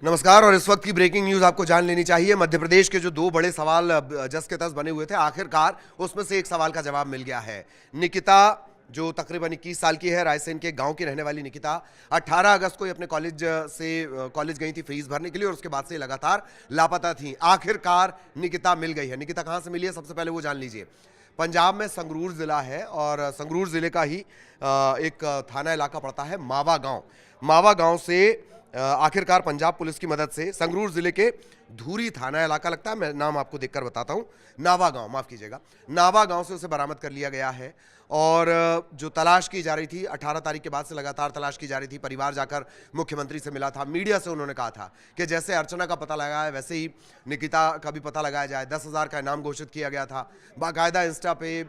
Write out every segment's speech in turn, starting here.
नमस्कार। और इस वक्त की ब्रेकिंग न्यूज आपको जान लेनी चाहिए। मध्य प्रदेश के जो दो बड़े सवाल जस के तस बने हुए थे, आखिरकार उसमें से एक सवाल का जवाब मिल गया है। निकिता जो तकरीबन 21 साल की है, रायसेन के गांव की रहने वाली निकिता 18 अगस्त को अपने कॉलेज गई थी फीस भरने के लिए और उसके बाद से लगातार लापता थी। आखिरकार निकिता मिल गई है। निकिता कहां से मिली है, सबसे पहले वो जान लीजिए। पंजाब में संगरूर जिला है और संगरूर जिले का ही एक थाना इलाका पड़ता है मावा गांव। मावा गांव से आखिरकार पंजाब पुलिस की मदद से संगरूर जिले के धूरी थाना इलाका लगता है, मैं नाम आपको देखकर बताता हूं, नावा गांव, माफ कीजिएगा, नावा गांव से उसे बरामद कर लिया गया है। और जो तलाश की जा रही थी, 18 तारीख के बाद से लगातार तलाश की जा रही थी। परिवार जाकर मुख्यमंत्री से मिला था, मीडिया से उन्होंने कहा था कि जैसे अर्चना का पता लगाया है वैसे ही निकिता का भी पता लगाया जाए। 10,000 का इनाम घोषित किया गया था। बाकायदा इंस्टा पे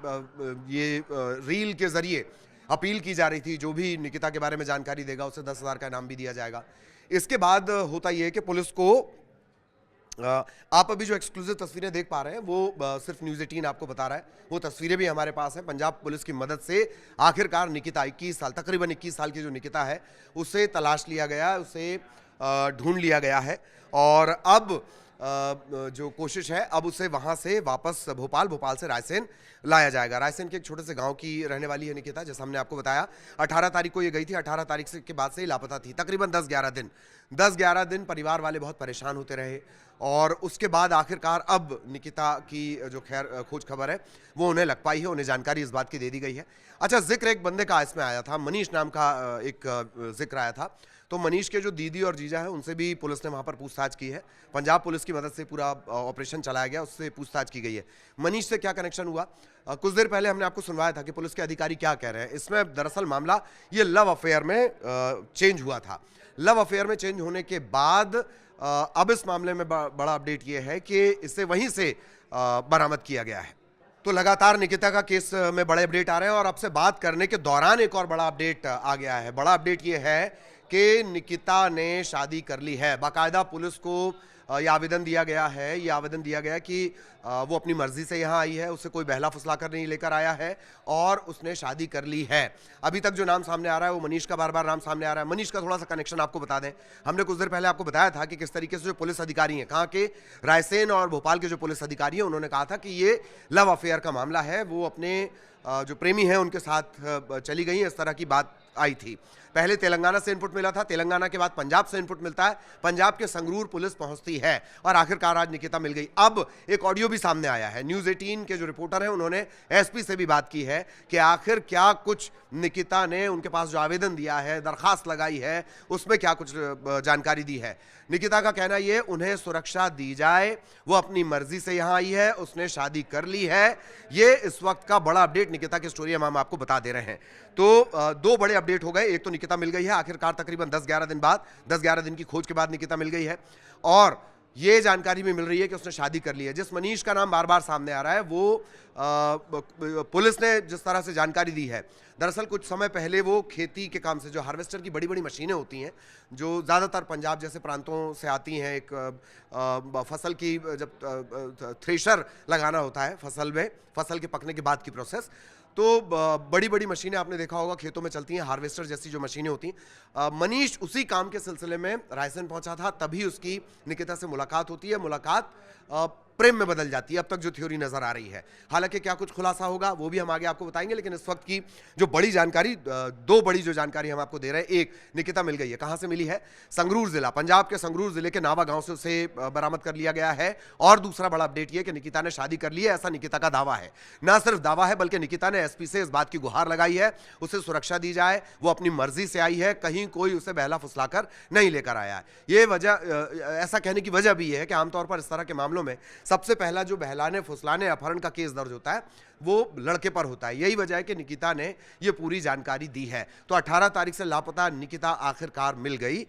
ये रील के जरिए अपील की जा रही थी, जो भी निकिता के बारे में जानकारी देगा उसे 10,000 का इनाम भी दिया जाएगा। इसके बाद होता यह है कि पुलिस को आप अभी जो एक्सक्लूसिव तस्वीरें देख पा रहे हैं वो सिर्फ न्यूज़ 18 आपको बता रहा है। वो तस्वीरें भी हमारे पास हैं। पंजाब पुलिस की मदद से आखिरकार निकिता 21 साल, तकरीबन 21 साल की जो निकिता है उसे तलाश लिया गया, उसे ढूंढ लिया गया है। और अब जो कोशिश है, अब उसे वहां से वापस भोपाल से रायसेन लाया जाएगा। रायसेन के एक छोटे से गांव की रहने वाली है निकिता, जैसा हमने आपको बताया। 18 तारीख को ये गई थी, 18 तारीख से के बाद से ही लापता थी। तकरीबन 10-11 दिन परिवार वाले बहुत परेशान होते रहे और उसके बाद आखिरकार अब निकिता की जो खोज खबर है वो उन्हें लग पाई है, उन्हें जानकारी इस बात की दे दी गई है। अच्छा, जिक्र एक बंदे का इसमें आया था, मनीष नाम का एक जिक्र आया था। तो मनीष के जो दीदी और जीजा है उनसे भी पुलिस ने वहां पर पूछताछ की है। पंजाब पुलिस की मदद से पूरा ऑपरेशन चलाया गया, उससे पूछताछ की गई है। मनीष से क्या कनेक्शन हुआ, कुछ देर पहले हमने आपको सुनवाया था कि पुलिस के अधिकारी क्या कह रहे हैं। इसमें दरअसल मामला ये लव अफेयर में चेंज हुआ था। लव अफेयर में चेंज होने के बाद अब इस मामले में बड़ा अपडेट ये है कि इसे वहीं से बरामद किया गया है। तो लगातार निकिता का केस में बड़े अपडेट आ रहे हैं और आपसे बात करने के दौरान एक और बड़ा अपडेट आ गया है। बड़ा अपडेट ये है कि निकिता ने शादी कर ली है। बाकायदा पुलिस को ये आवेदन दिया गया है, कि वो अपनी मर्जी से यहाँ आई है, उसे कोई बहला फुसला कर नहीं लेकर आया है और उसने शादी कर ली है। अभी तक जो नाम सामने आ रहा है वो मनीष का बार बार नाम सामने आ रहा है। मनीष का थोड़ा सा कनेक्शन आपको बता दें, हमने कुछ देर पहले आपको बताया था कि किस तरीके से जो पुलिस अधिकारी हैं, कहाँ के, रायसेन और भोपाल के जो पुलिस अधिकारी हैं, उन्होंने कहा था कि ये लव अफेयर का मामला है। वो अपने जो प्रेमी हैं उनके साथ चली गई, इस तरह की बात आई थी। पहले तेलंगाना से इनपुट मिला था, तेलंगाना के बाद पंजाब से इनपुट मिलता है, पंजाब के संगरूर पुलिस पहुंचती है और आखिरकार आज निकिता मिल गई। अब एक ऑडियो भी सामने आया है। न्यूज़ 18 के जो रिपोर्टर हैं उन्होंने एसपी से भी बात की है कि आखिर क्या कुछ निकिता ने उनके पास जो आवेदन दिया है, दरखास्त लगाई है, उसमें क्या कुछ जानकारी दी है। निकिता का कहना ये, उन्हें सुरक्षा दी जाए, वो अपनी मर्जी से यहाँ आई है, उसने शादी कर ली है। ये इस वक्त का बड़ा अपडेट निकिता की स्टोरी हम आपको बता दे रहे हैं। तो दो बड़े अपडेट हो गए। एक तो निकिता मिल गई है आखिरकार, तकरीबन 10-11 दिन बाद, 10-11 दिन की खोज के बाद निकिता मिल गई है और ये जानकारी भी मिल रही है कि उसने शादी कर ली है। जिस मनीष का नाम बार बार सामने आ रहा है वो पुलिस ने जिस तरह से जानकारी दी है, दरअसल कुछ समय पहले वो खेती के काम से, जो हार्वेस्टर की बड़ी बड़ी मशीनें होती हैं जो ज़्यादातर पंजाब जैसे प्रांतों से आती हैं, एक फसल की जब थ्रेशर लगाना होता है फसल में, फसल के पकने के बाद की प्रोसेस, तो बड़ी बड़ी मशीनें आपने देखा होगा खेतों में चलती हैं, हार्वेस्टर जैसी जो मशीनें होती हैं। मनीष उसी काम के सिलसिले में रायसेन पहुंचा था, तभी उसकी निकिता से मुलाकात होती है। मुलाकात प्रेम में बदल जाती है, अब तक जो थ्योरी नजर आ रही है। हालांकि क्या कुछ खुलासा होगा वो भी हम आगे आपको बताएंगे, लेकिन इस वक्त की जो बड़ी जानकारी, दो बड़ी जो जानकारी हम आपको दे रहे हैं, एक, निकिता मिल गई है। कहां से मिली है? संगरूर जिला, पंजाब के संगरूर जिले के नावा गांव से उसे बरामद कर लिया गया है। और दूसरा बड़ा अपडेट यह कि निकिता ने शादी कर ली है, ऐसा निकिता का दावा है। ना सिर्फ दावा है बल्कि निकिता ने एसपी से इस बात की गुहार लगाई है, उसे सुरक्षा दी जाए, वो अपनी मर्जी से आई है, कहीं कोई उसे बहला फुसलाकर नहीं लेकर आया है। ये वजह, ऐसा कहने की वजह भी है कि आमतौर पर इस तरह के मामलों में सबसे पहला जो बहलाने फुसलाने अपहरण का केस दर्ज होता है वो लड़के पर होता है। यही वजह है कि निकिता ने ये पूरी जानकारी दी है। तो 18 तारीख से लापता निकिता आखिरकार मिल गई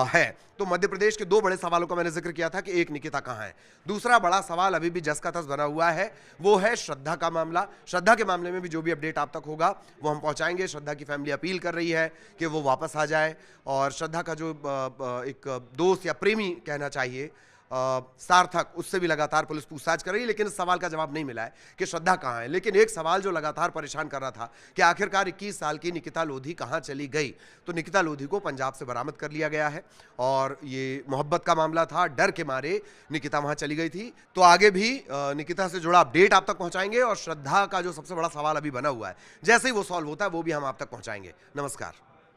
है। तो मध्य प्रदेश के दो बड़े सवालों का मैंने जिक्र किया था कि एक, निकिता कहां है। दूसरा बड़ा सवाल अभी भी जस का तस बना हुआ है, वो है श्रद्धा का मामला। श्रद्धा के मामले में भी जो भी अपडेट आप तक होगा वो हम पहुंचाएंगे। श्रद्धा की फैमिली अपील कर रही है कि वो वापस आ जाए और श्रद्धा का जो एक दोस्त या प्रेमी कहना चाहिए, सार्थक, उससे भी लगातार पुलिस पूछताछ कर रही है, लेकिन इस सवाल का जवाब नहीं मिला है कि श्रद्धा कहाँ है। लेकिन एक सवाल जो लगातार परेशान कर रहा था कि आखिरकार 21 साल की निकिता लोधी कहाँ चली गई, तो निकिता लोधी को पंजाब से बरामद कर लिया गया है और ये मोहब्बत का मामला था, डर के मारे निकिता वहां चली गई थी। तो आगे भी निकिता से जुड़ा अपडेट आप तक पहुंचाएंगे और श्रद्धा का जो सबसे बड़ा सवाल अभी बना हुआ है, जैसे ही वो सॉल्व होता है वो भी हम आप तक पहुंचाएंगे। नमस्कार।